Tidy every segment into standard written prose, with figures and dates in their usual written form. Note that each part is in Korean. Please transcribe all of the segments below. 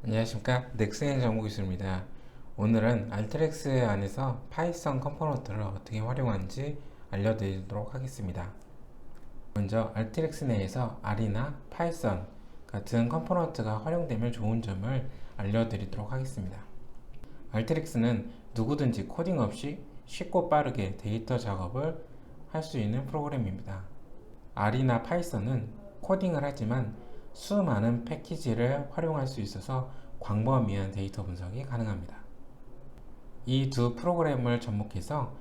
안녕하십니까, 넥슨의 정보기술입니다. 오늘은 알트렉스 안에서 파이썬 컴포넌트를 어떻게 활용하는지 알려드리도록 하겠습니다. 먼저 알트렉스 내에서 R이나 파이썬 같은 컴포넌트가 활용되면 좋은 점을 알려드리도록 하겠습니다. 알트렉스는 누구든지 코딩 없이 쉽고 빠르게 데이터 작업을 할 수 있는 프로그램입니다. R이나 파이썬은 코딩을 하지만 수많은 패키지를 활용할 수 있어서 광범위한 데이터 분석이 가능합니다. 이 두 프로그램을 접목해서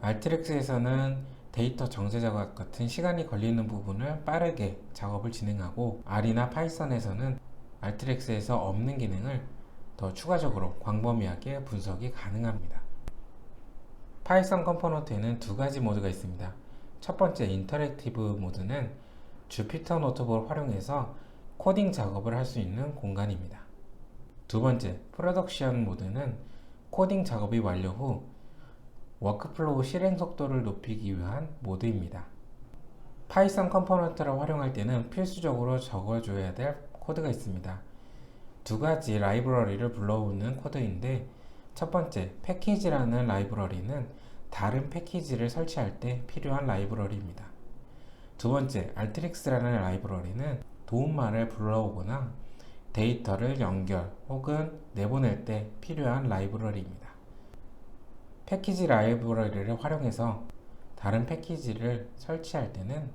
알트렉스에서는 데이터 정제 작업 같은 시간이 걸리는 부분을 빠르게 작업을 진행하고, R이나 파이썬에서는 알트렉스에서 없는 기능을 더 추가적으로 광범위하게 분석이 가능합니다. 파이썬 컴포넌트에는 두 가지 모드가 있습니다. 첫 번째 인터랙티브 모드는 주피터 노트북을 활용해서 코딩 작업을 할 수 있는 공간입니다. 두 번째 프로덕션 모드는 코딩 작업이 완료 후 워크플로우 실행 속도를 높이기 위한 모드입니다. 파이썬 컴포넌트를 활용할 때는 필수적으로 적어줘야 될 코드가 있습니다. 두 가지 라이브러리를 불러오는 코드인데, 첫 번째 패키지라는 라이브러리는 다른 패키지를 설치할 때 필요한 라이브러리입니다. 두 번째 알트릭스라는 라이브러리는 도움말을 불러오거나 데이터를 연결 혹은 내보낼 때 필요한 라이브러리입니다. 패키지 라이브러리를 활용해서 다른 패키지를 설치할 때는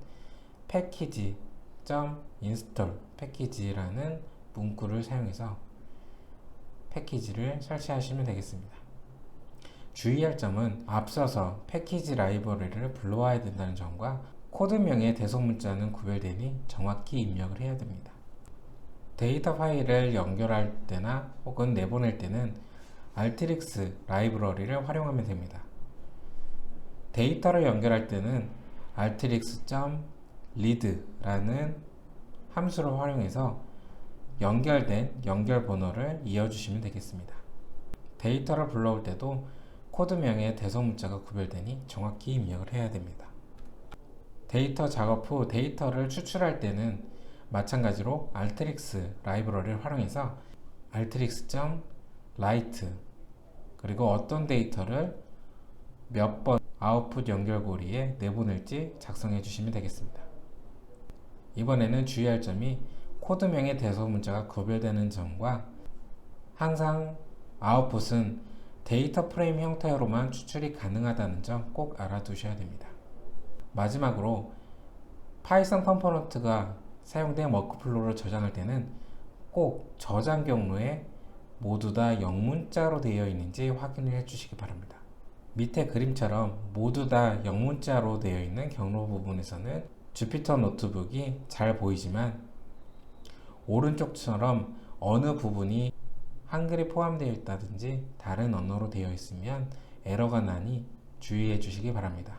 package.install 패키지라는 문구를 사용해서 패키지를 설치하시면 되겠습니다. 주의할 점은 앞서서 패키지 라이브러리를 불러와야 된다는 점과 코드명의 대소문자는 구별되니 정확히 입력을 해야 됩니다. 데이터 파일을 연결할 때나 혹은 내보낼 때는 알트릭스 라이브러리를 활용하면 됩니다. 데이터를 연결할 때는 altrix.read라는 함수를 활용해서 연결된 연결 번호를 이어주시면 되겠습니다. 데이터를 불러올 때도 코드명의 대소문자가 구별되니 정확히 입력을 해야 됩니다. 데이터 작업 후 데이터를 추출할 때는 마찬가지로 알트릭스 라이브러리를 활용해서 altrix.write 그리고 어떤 데이터를 몇 번 아웃풋 연결고리에 내보낼지 작성해 주시면 되겠습니다. 이번에는 주의할 점이 코드명의 대소문자가 구별되는 점과 항상 아웃풋은 데이터 프레임 형태로만 추출이 가능하다는 점 꼭 알아두셔야 됩니다. 마지막으로 파이썬 컴포넌트가 사용된 워크플로우를 저장할 때는 꼭 저장 경로에 모두 다 영문자로 되어 있는지 확인을 해 주시기 바랍니다. 밑에 그림처럼 모두 다 영문자로 되어 있는 경로 부분에서는 주피터 노트북이 잘 보이지만, 오른쪽처럼 어느 부분이 한글이 포함되어 있다든지 다른 언어로 되어 있으면 에러가 나니 주의해 주시기 바랍니다.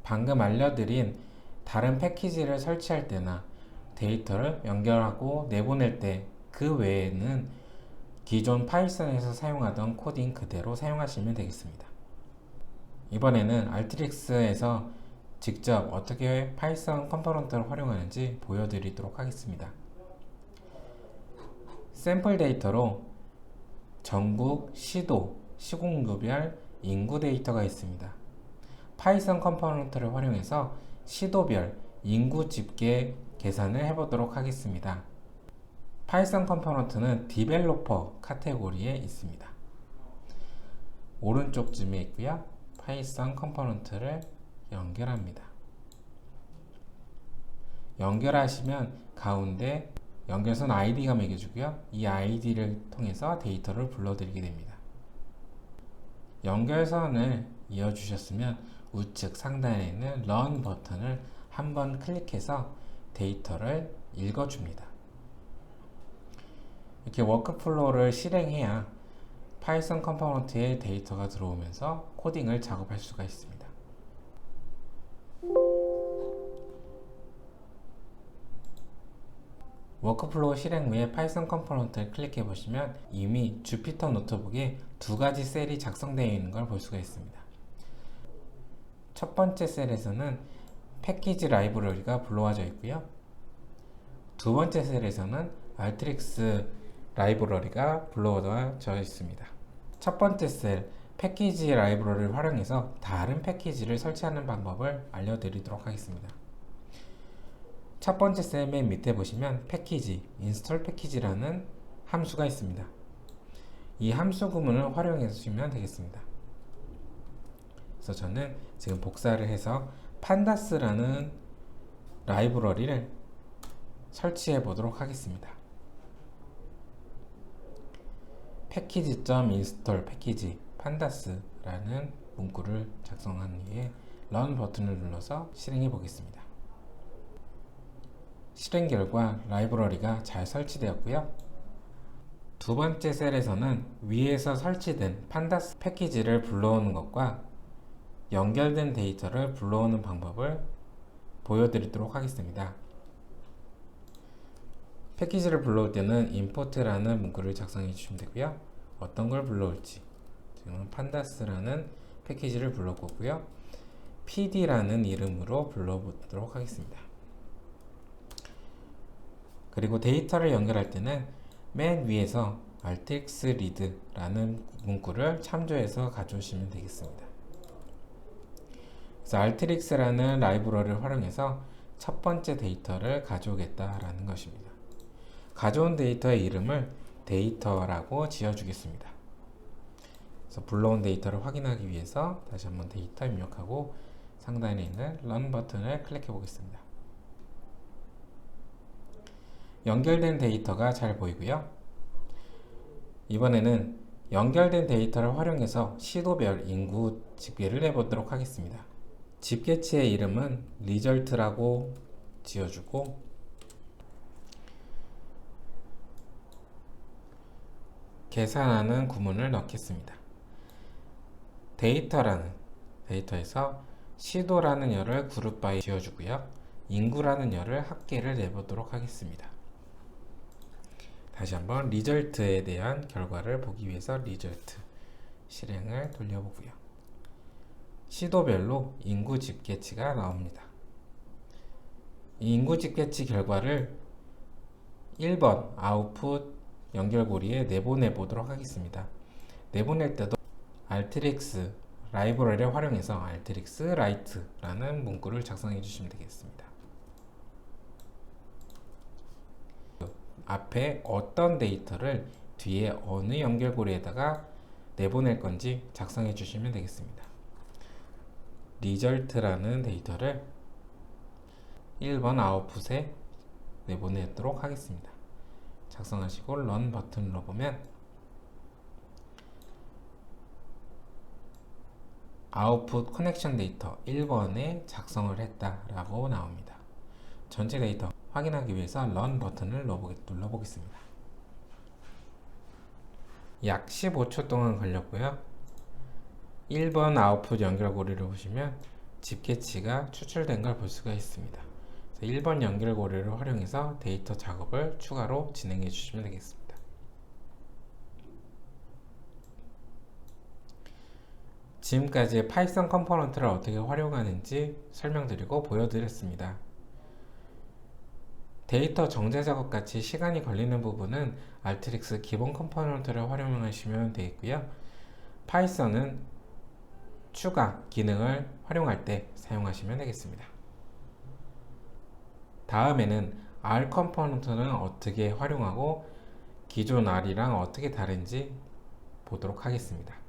방금 알려드린 다른 패키지를 설치할 때나 데이터를 연결하고 내보낼 때 그 외에는 기존 파이썬에서 사용하던 코딩 그대로 사용하시면 되겠습니다. 이번에는 알트릭스에서 직접 어떻게 파이썬 컴포넌트를 활용하는지 보여드리도록 하겠습니다. 샘플 데이터로 전국, 시도, 시군구별, 인구 데이터가 있습니다. 파이썬 컴포넌트를 활용해서 시도별 인구 집계 계산을 해보도록 하겠습니다. 파이썬 컴포넌트는 디벨로퍼 카테고리에 있습니다. 오른쪽쯤에 있고요. 파이썬 컴포넌트를 연결합니다. 연결하시면 가운데 연결선 아이디가 매겨주고요. 이 아이디를 통해서 데이터를 불러들이게 됩니다. 연결선을 이어주셨으면 우측 상단에 있는 Run 버튼을 한번 클릭해서 데이터를 읽어줍니다. 이렇게 워크플로우를 실행해야 파이썬 컴포넌트에 데이터가 들어오면서 코딩을 작업할 수가 있습니다. 워크플로우 실행 후에 파이썬 컴포넌트를 클릭해 보시면 이미 주피터 노트북에 두 가지 셀이 작성되어 있는 걸 볼 수가 있습니다. 첫 번째 셀에서는 패키지 라이브러리가 불러와져 있고요. 두 번째 셀에서는 알트릭스 라이브러리가 불러져 있습니다. 첫 번째 셀 패키지 라이브러리를 활용해서 다른 패키지를 설치하는 방법을 알려드리도록 하겠습니다. 첫 번째 셀 맨 밑에 보시면 패키지, 인스톨 패키지라는 함수가 있습니다. 이 함수 구문을 활용해 주시면 되겠습니다. 그래서 저는 지금 복사를 해서 판다스라는 라이브러리를 설치해 보도록 하겠습니다. 패키지.install 패키지 판다스라는 문구를 작성한 뒤에 런 버튼을 눌러서 실행해 보겠습니다. 실행 결과 라이브러리가 잘 설치되었고요. 두 번째 셀에서는 위에서 설치된 판다스 패키지를 불러오는 것과 연결된 데이터를 불러오는 방법을 보여드리도록 하겠습니다. 패키지를 불러올 때는 import라는 문구를 작성해 주시면 되고요. 어떤 걸 불러올지 지금 판다스라는 패키지를 불러올 거고요. pd라는 이름으로 불러보도록 하겠습니다. 그리고 데이터를 연결할 때는 맨 위에서 artx read라는 문구를 참조해서 가져오시면 되겠습니다. 그래서 artx라는 라이브러리를 활용해서 첫 번째 데이터를 가져오겠다라는 것입니다. 가져온 데이터의 이름을 데이터라고 지어주겠습니다. 그래서 불러온 데이터를 확인하기 위해서 다시 한번 데이터 입력하고 상단에 있는 run 버튼을 클릭해 보겠습니다. 연결된 데이터가 잘 보이고요. 이번에는 연결된 데이터를 활용해서 시도별 인구 집계를 해보도록 하겠습니다. 집계치의 이름은 result라고 지어주고 계산하는 구문을 넣겠습니다. 데이터에서 시도라는 열을 그룹 바이 지어주고요. 인구라는 열을 합계를 내보도록 하겠습니다. 다시 한번 리절트에 대한 결과를 보기 위해서 리절트 실행을 돌려보고요. 시도별로 인구 집계치가 나옵니다. 이 인구 집계치 결과를 1번 아웃풋 연결고리에 내보내 보도록 하겠습니다. 내보낼 때도 artx 라이브러리를 활용해서 artx write라는 문구를 작성해 주시면 되겠습니다. 앞에 어떤 데이터를 뒤에 어느 연결고리에다가 내보낼 건지 작성해 주시면 되겠습니다. result라는 데이터를 1번 아웃풋에 내보내도록 하겠습니다. 작성하시고 run 버튼 눌러보면 아웃풋 커넥션 데이터 1번에 작성을 했다라고 나옵니다. 전체 데이터 확인하기 위해서 run 버튼을 눌러보겠습니다. 약 15초 동안 걸렸고요. 1번 아웃풋 연결고리를 보시면 집계치가 추출된 걸 볼 수가 있습니다. 1번 연결고리를 활용해서 데이터 작업을 추가로 진행해 주시면 되겠습니다. 지금까지 파이썬 컴포넌트를 어떻게 활용하는지 설명드리고 보여드렸습니다. 데이터 정제 작업 같이 시간이 걸리는 부분은 artx 기본 컴포넌트를 활용하시면 되겠고요. 파이썬은 추가 기능을 활용할 때 사용하시면 되겠습니다. 다음에는 R 컴포넌트는 어떻게 활용하고 기존 R이랑 어떻게 다른지 보도록 하겠습니다.